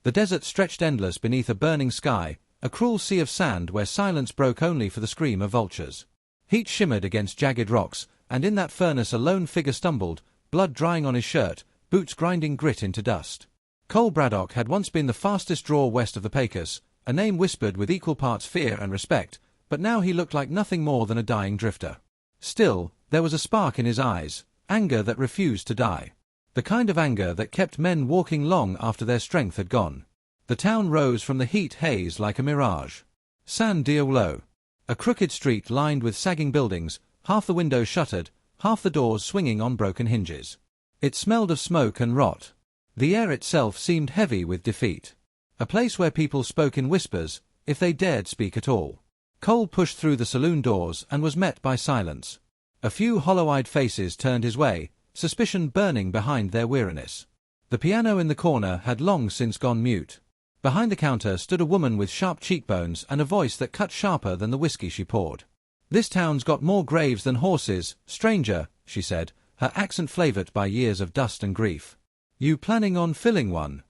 The desert stretched endless beneath a burning sky, a cruel sea of sand where silence broke only for the scream of vultures. Heat shimmered against jagged rocks, and in that furnace a lone figure stumbled, blood drying on his shirt, boots grinding grit into dust. Cole Braddock had once been the fastest draw west of the Pecos, a name whispered with equal parts fear and respect, but now he looked like nothing more than a dying drifter. Still, there was a spark in his eyes, anger that refused to die. The kind of anger that kept men walking long after their strength had gone. The town rose from the heat haze like a mirage. San Diego. A crooked street lined with sagging buildings, half the windows shuttered, half the doors swinging on broken hinges. It smelled of smoke and rot. The air itself seemed heavy with defeat. A place where people spoke in whispers, if they dared speak at all. Cole pushed through the saloon doors and was met by silence. A few hollow-eyed faces turned his way, suspicion burning behind their weariness. The piano in the corner had long since gone mute. Behind the counter stood a woman with sharp cheekbones and a voice that cut sharper than the whiskey she poured. "This town's got more graves than horses, stranger," she said, her accent flavored by years of dust and grief. "You planning on filling one?"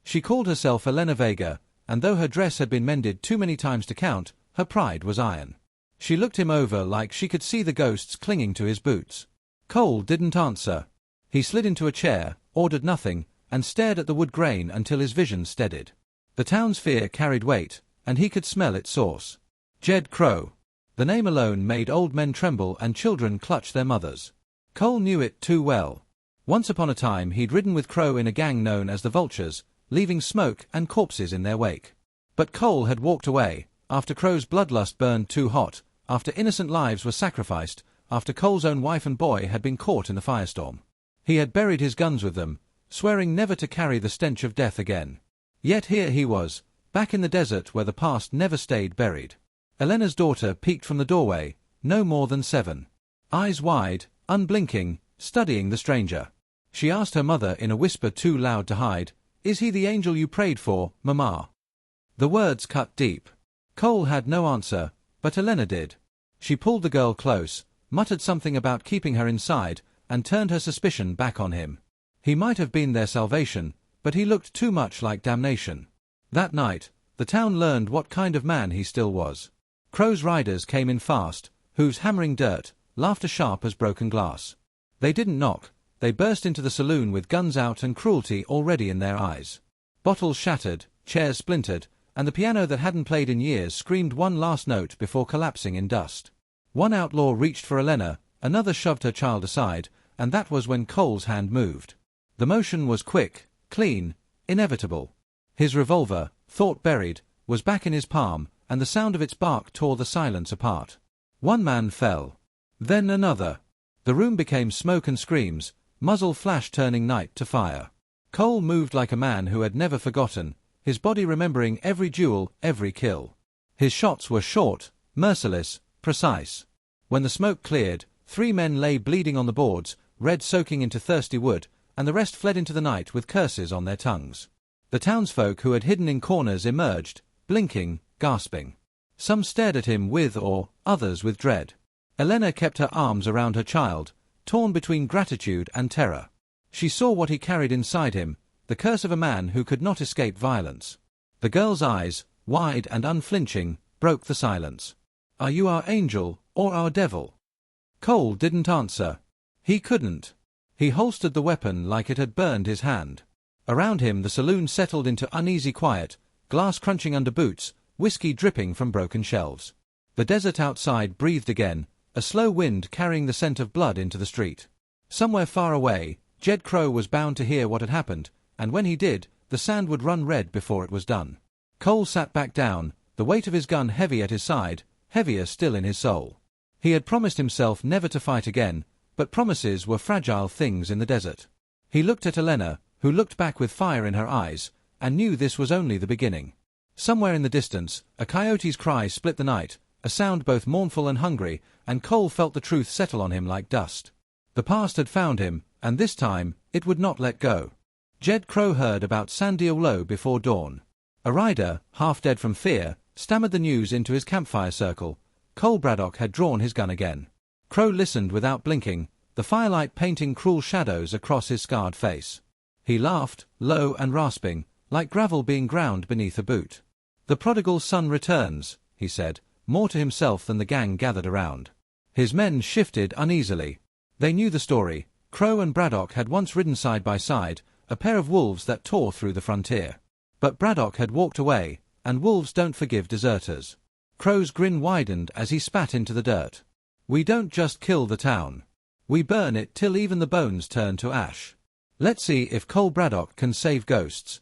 She called herself Elena Vega, and though her dress had been mended too many times to count, her pride was iron. She looked him over like she could see the ghosts clinging to his boots. Cole didn't answer. He slid into a chair, ordered nothing, and stared at the wood grain until his vision steadied. The town's fear carried weight, and he could smell its source. Jed Crow. The name alone made old men tremble and children clutch their mothers. Cole knew it too well. Once upon a time he'd ridden with Crow in a gang known as the Vultures, leaving smoke and corpses in their wake. But Cole had walked away, after Crow's bloodlust burned too hot, after innocent lives were sacrificed, after Cole's own wife and boy had been caught in the firestorm. He had buried his guns with them, swearing never to carry the stench of death again. Yet here he was, back in the desert where the past never stayed buried. Elena's daughter peeked from the doorway, no more than 7. Eyes wide, unblinking, studying the stranger. She asked her mother in a whisper too loud to hide, "Is he the angel you prayed for, Mama?" The words cut deep. Cole had no answer, but Elena did. She pulled the girl close, muttered something about keeping her inside, and turned her suspicion back on him. He might have been their salvation, but he looked too much like damnation. That night, the town learned what kind of man he still was. Crow's riders came in fast, hooves hammering dirt, laughter sharp as broken glass. They didn't knock, they burst into the saloon with guns out and cruelty already in their eyes. Bottles shattered, chairs splintered, and the piano that hadn't played in years screamed one last note before collapsing in dust. One outlaw reached for Elena, another shoved her child aside, and that was when Cole's hand moved. The motion was quick, clean, inevitable. His revolver, thought buried, was back in his palm, and the sound of its bark tore the silence apart. One man fell. Then another. The room became smoke and screams, muzzle flash turning night to fire. Cole moved like a man who had never forgotten, his body remembering every duel, every kill. His shots were short, merciless, precise. When the smoke cleared, 3 men lay bleeding on the boards, red soaking into thirsty wood, and the rest fled into the night with curses on their tongues. The townsfolk who had hidden in corners emerged, blinking, gasping. Some stared at him with awe, others with dread. Elena kept her arms around her child, torn between gratitude and terror. She saw what he carried inside him, the curse of a man who could not escape violence. The girl's eyes, wide and unflinching, broke the silence. "Are you our angel, or our devil?" Cole didn't answer. He couldn't. He holstered the weapon like it had burned his hand. Around him the saloon settled into uneasy quiet, glass crunching under boots, whiskey dripping from broken shelves. The desert outside breathed again, a slow wind carrying the scent of blood into the street. Somewhere far away, Jed Crow was bound to hear what had happened, and when he did, the sand would run red before it was done. Cole sat back down, the weight of his gun heavy at his side, heavier still in his soul. He had promised himself never to fight again, but promises were fragile things in the desert. He looked at Elena, who looked back with fire in her eyes, and knew this was only the beginning. Somewhere in the distance, a coyote's cry split the night, a sound both mournful and hungry, and Cole felt the truth settle on him like dust. The past had found him, and this time, it would not let go. Jed Crow heard about San Diego before dawn. A rider, half dead from fear, stammered the news into his campfire circle. Cole Braddock had drawn his gun again. Crow listened without blinking, the firelight painting cruel shadows across his scarred face. He laughed, low and rasping, like gravel being ground beneath a boot. "The prodigal son returns," he said, more to himself than the gang gathered around. His men shifted uneasily. They knew the story. Crow and Braddock had once ridden side by side, a pair of wolves that tore through the frontier. But Braddock had walked away, and wolves don't forgive deserters. Crow's grin widened as he spat into the dirt. "We don't just kill the town. We burn it till even the bones turn to ash. Let's see if Cole Braddock can save ghosts."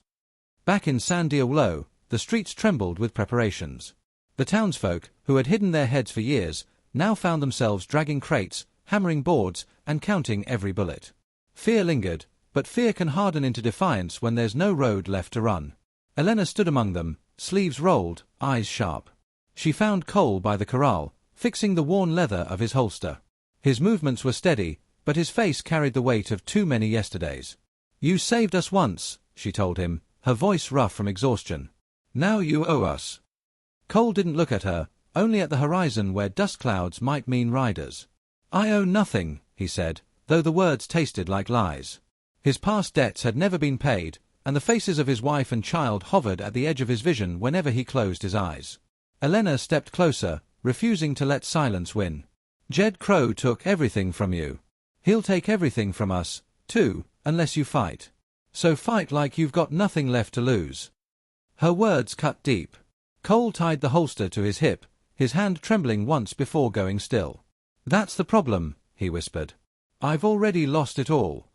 Back in San Diego, the streets trembled with preparations. The townsfolk, who had hidden their heads for years, now found themselves dragging crates, hammering boards, and counting every bullet. Fear lingered, but fear can harden into defiance when there's no road left to run. Elena stood among them, sleeves rolled, eyes sharp. She found Cole by the corral, fixing the worn leather of his holster. His movements were steady, but his face carried the weight of too many yesterdays. "You saved us once," she told him, her voice rough from exhaustion. "Now you owe us." Cole didn't look at her, only at the horizon where dust clouds might mean riders. "I owe nothing," he said, though the words tasted like lies. His past debts had never been paid, and the faces of his wife and child hovered at the edge of his vision whenever he closed his eyes. Elena stepped closer, refusing to let silence win. "Jed Crow took everything from you. He'll take everything from us, too, unless you fight. So fight like you've got nothing left to lose." Her words cut deep. Cole tied the holster to his hip, his hand trembling once before going still. "That's the problem," he whispered. "I've already lost it all."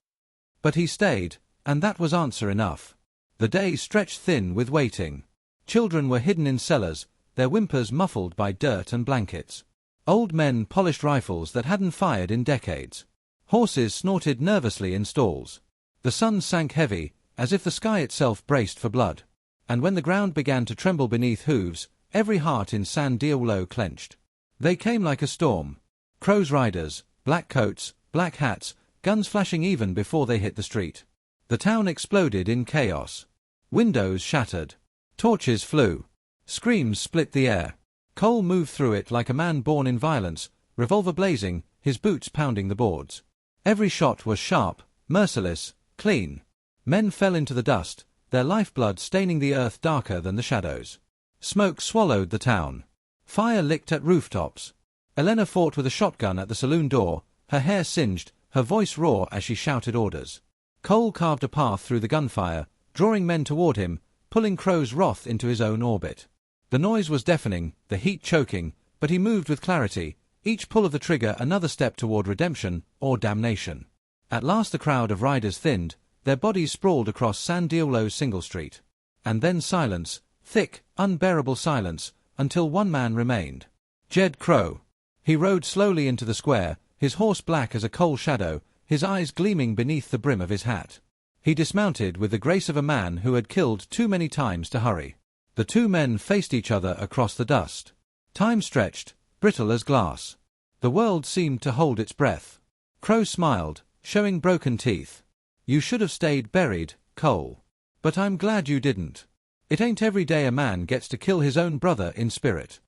But he stayed, and that was answer enough. The day stretched thin with waiting. Children were hidden in cellars, their whimpers muffled by dirt and blankets. Old men polished rifles that hadn't fired in decades. Horses snorted nervously in stalls. The sun sank heavy, as if the sky itself braced for blood. And when the ground began to tremble beneath hooves, every heart in San Diego clenched. They came like a storm. Crow's riders, black coats, black hats, guns flashing even before they hit the street. The town exploded in chaos. Windows shattered. Torches flew. Screams split the air. Cole moved through it like a man born in violence, revolver blazing, his boots pounding the boards. Every shot was sharp, merciless, clean. Men fell into the dust, their lifeblood staining the earth darker than the shadows. Smoke swallowed the town. Fire licked at rooftops. Elena fought with a shotgun at the saloon door, her hair singed, her voice raw as she shouted orders. Cole carved a path through the gunfire, drawing men toward him, pulling Crow's wrath into his own orbit. The noise was deafening, the heat choking, but he moved with clarity, each pull of the trigger another step toward redemption or damnation. At last the crowd of riders thinned, their bodies sprawled across San Diego's single street. And then silence, thick, unbearable silence, until one man remained. Jed Crow. He rode slowly into the square, his horse black as a coal shadow, his eyes gleaming beneath the brim of his hat. He dismounted with the grace of a man who had killed too many times to hurry. The two men faced each other across the dust. Time stretched, brittle as glass. The world seemed to hold its breath. Crow smiled, showing broken teeth. "You should have stayed buried, Cole. But I'm glad you didn't. It ain't every day a man gets to kill his own brother in spirit."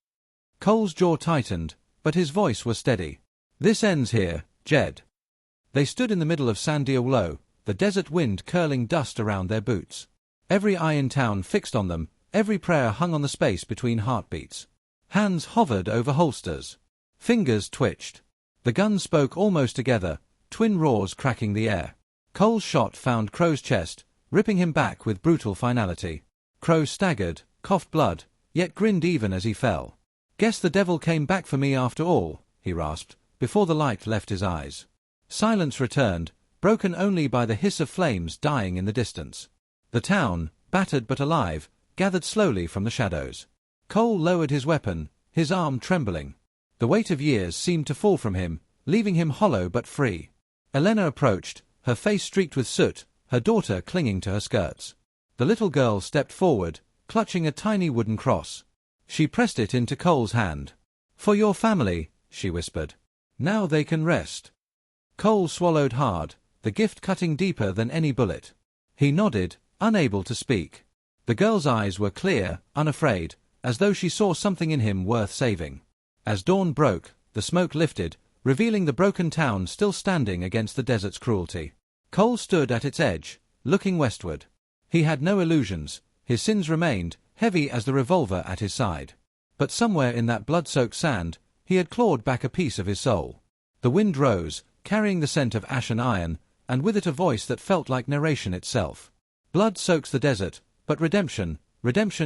Cole's jaw tightened, but his voice was steady. "This ends here, Jed." They stood in the middle of San Diego, the desert wind curling dust around their boots. Every eye in town fixed on them, every prayer hung on the space between heartbeats. Hands hovered over holsters. Fingers twitched. The guns spoke almost together, twin roars cracking the air. Cole's shot found Crow's chest, ripping him back with brutal finality. Crow staggered, coughed blood, yet grinned even as he fell. "Guess the devil came back for me after all," he rasped, before the light left his eyes. Silence returned, broken only by the hiss of flames dying in the distance. The town, battered but alive, gathered slowly from the shadows. Cole lowered his weapon, his arm trembling. The weight of years seemed to fall from him, leaving him hollow but free. Elena approached, her face streaked with soot, her daughter clinging to her skirts. The little girl stepped forward, clutching a tiny wooden cross. She pressed it into Cole's hand. "For your family," she whispered. "Now they can rest." Cole swallowed hard, the gift cutting deeper than any bullet. He nodded, unable to speak. The girl's eyes were clear, unafraid, as though she saw something in him worth saving. As dawn broke, the smoke lifted, revealing the broken town still standing against the desert's cruelty. Cole stood at its edge, looking westward. He had no illusions, his sins remained, heavy as the revolver at his side. But somewhere in that blood-soaked sand, he had clawed back a piece of his soul. The wind rose, carrying the scent of ash and iron, and with it a voice that felt like narration itself. Blood soaks the desert, but redemption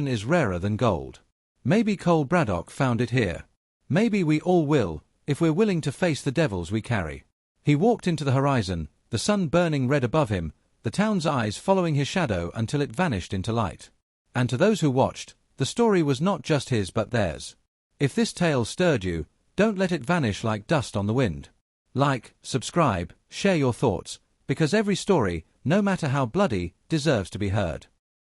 is rarer than gold. Maybe Cole Braddock found it here. Maybe we all will, if we're willing to face the devils we carry. He walked into the horizon, the sun burning red above him, the town's eyes following his shadow until it vanished into light. And to those who watched, the story was not just his but theirs. If this tale stirred you, don't let it vanish like dust on the wind. Like, subscribe, share your thoughts, because every story, no matter how bloody, deserves to be heard.